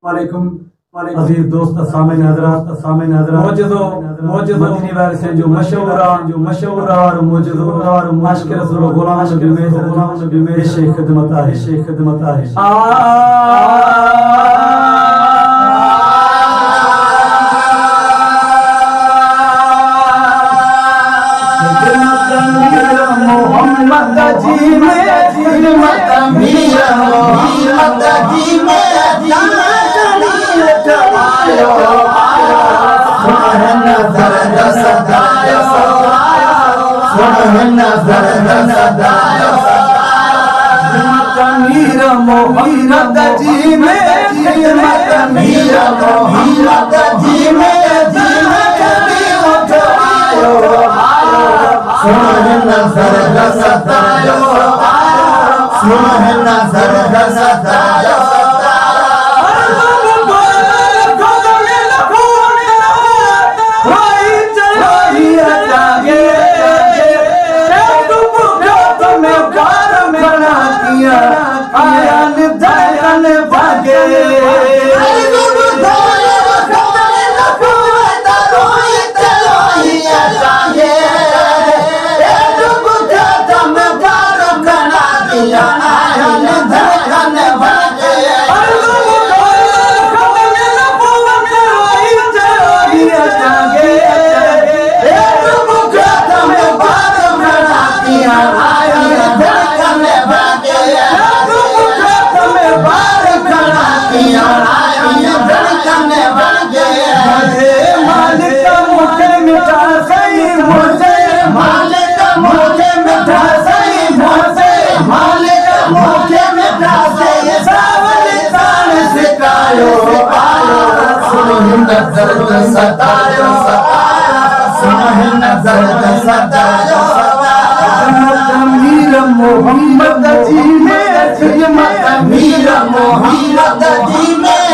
वालेकुम अजीज दोस्त सामिन हजरात मौजूदो मदीने वाले से जो मशहूर और मौजूदो और माशके रसूल गुलाम नबी में शेख खिदमत है मोहम्मद जी में खिदमत मीरा मोहम्मद जी में मोहम्मद जी में मीरा मोहम्मद जी में मोहम्मद जी में खिदमत मीरा मोहम्मद जी में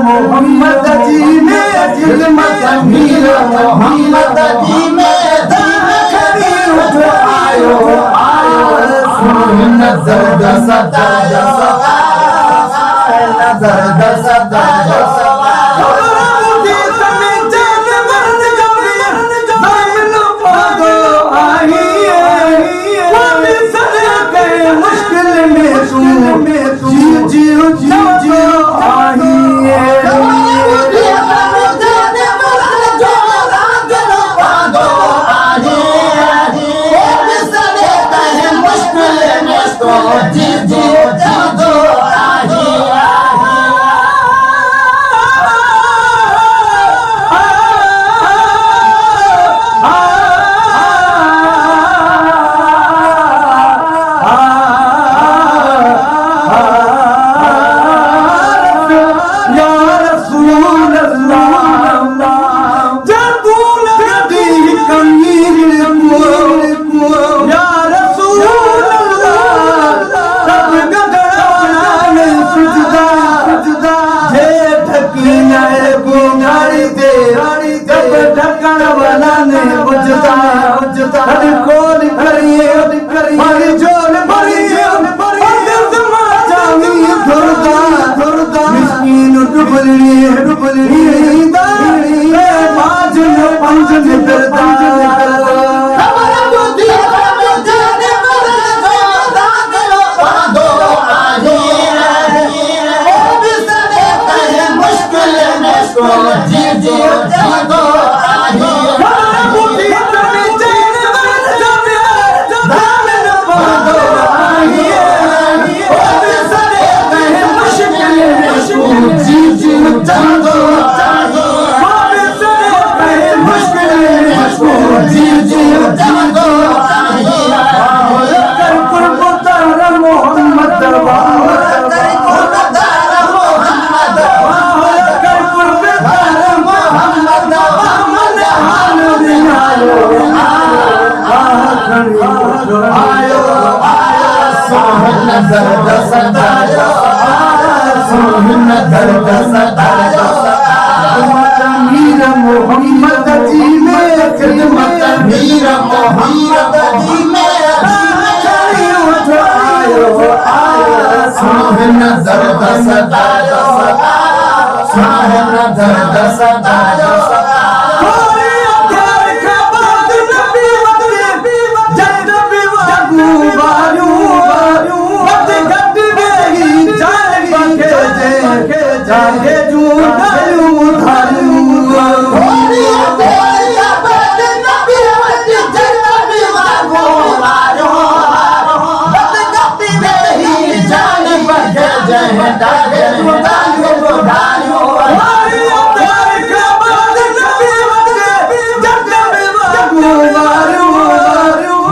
मोहम्मद जी में खिदमत मीरा मोहम्मद जी में मुझको जी जी जादो दर्द सतायो सोहन दर्द सतायो मीर मोहम्मद जी में खिदमत मीर मोहम्मद जी में सोहन दर्द सतायो सोहन दर्द सतायो जागे जू डालू धालू होरिया तेरिया बद नबी वज जन्नत वागो मारो बद गति मेरी जान बगे जह डागे जू डालू धालू होरिया तेरिया बद नबी वज जन्नत वागो मारो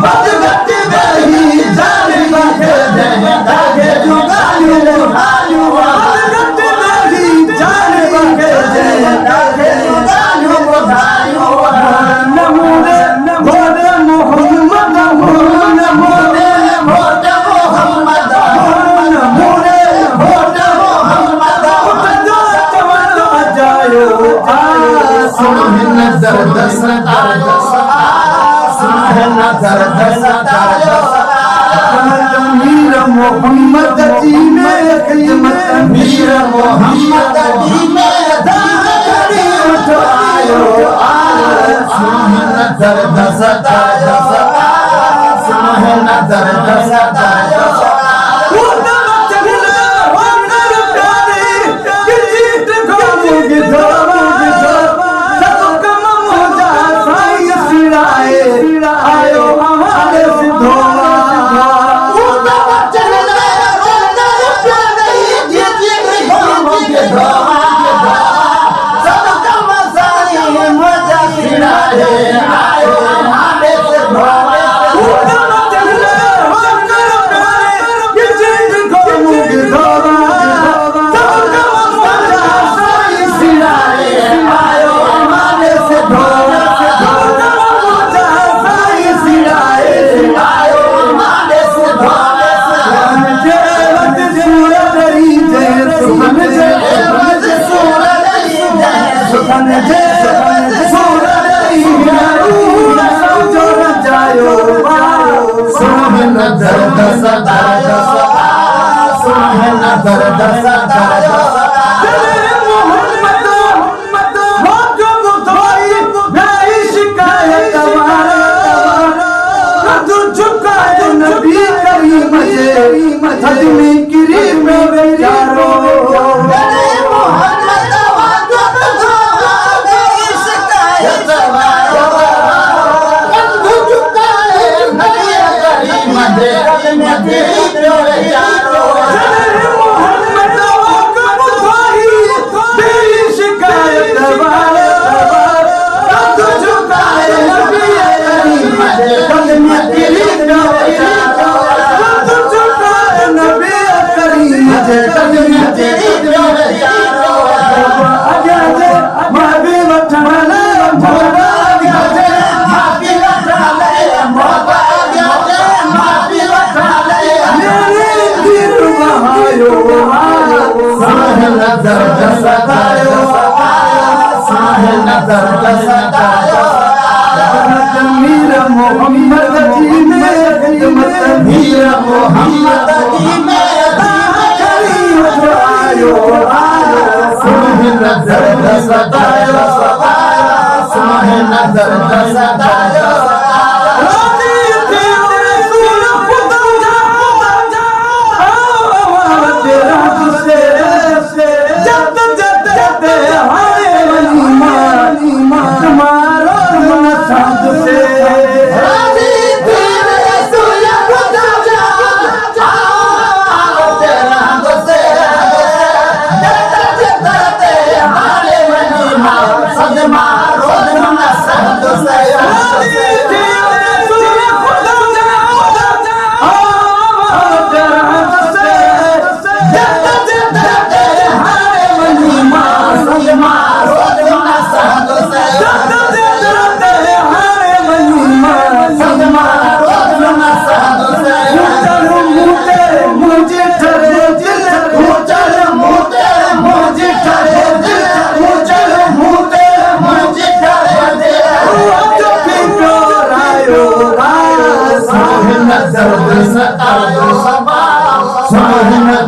बद गति मेरी जान बगे जह डागे जू डालू धालू दर्द सतायो सुन दर्द सतायो मीर मोहम्मद जी में खिदमत मीर मोहम्मद जी में दागड़ी उठायो सुन दर्द सतायो सुन दर्द सतायो दर्द सतायो सुन दर्द सतायो मोहम्मद हो जो बुधोई नहीं शिकायत हमारा तू झुकाए नबी करीम से हजमी करीम में बेचारो मोहम्मद हो जो बुधोई नहीं शिकायत हमारा तू झुकाए नबी करीम से दर्द सतायो सुन दर्द सतायो मीर मोहम्मद जी में खिदमत मीर मोहम्मद जी में दागड़ी उठायो सुन दर्द सतायो सुन दर्द सतायो तेरा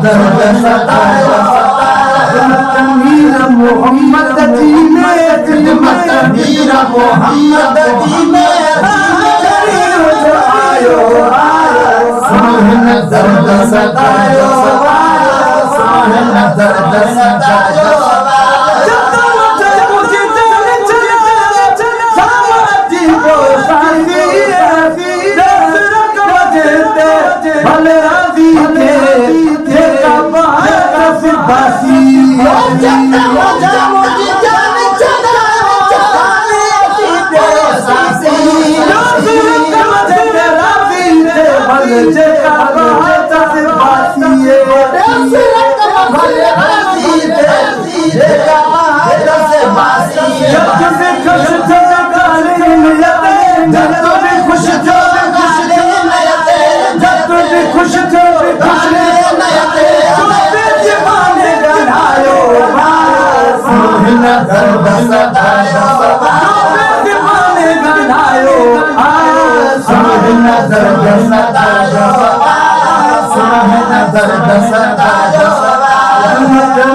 दर्द सतायो मीर मोहम्मद जी में खिदमत मीर मोहम्मद जी में आयो साहन दर्द सतायो साहन दर्द सतायो दर्द सतायो दीवाने गनायो साहन दर्द सतायो साहन दर्द सतायो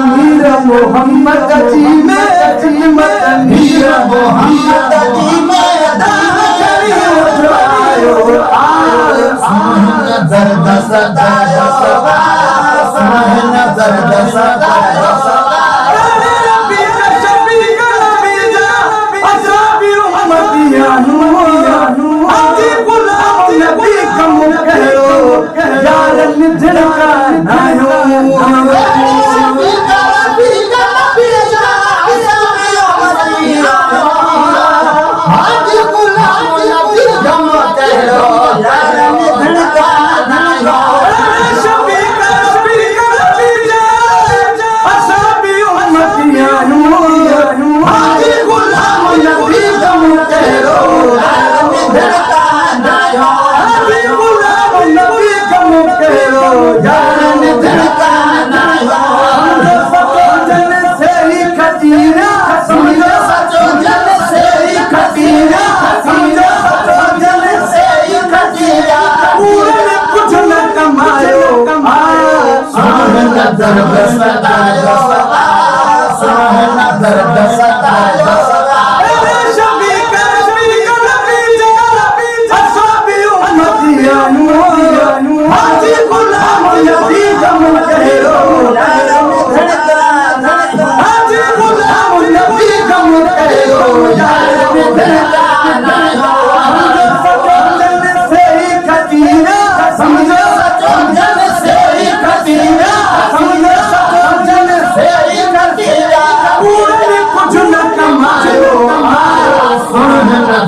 मीर मोहम्मद जी में खिदमत मीर मोहम्मद जी में साहन दर्द सतायो साहन दर्द सतायो दर्द सतायो साहन दर्द सतायो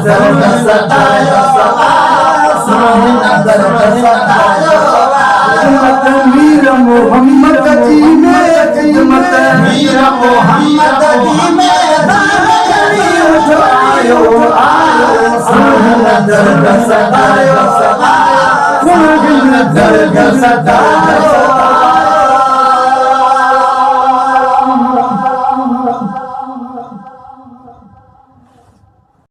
दर्द सतायो साहन दर्द सतायो मीर मोहम्मद जी में खिदमत मीर मोहम्मद जी में आयो साहन दर्द सतायो साहन दर्द सतायो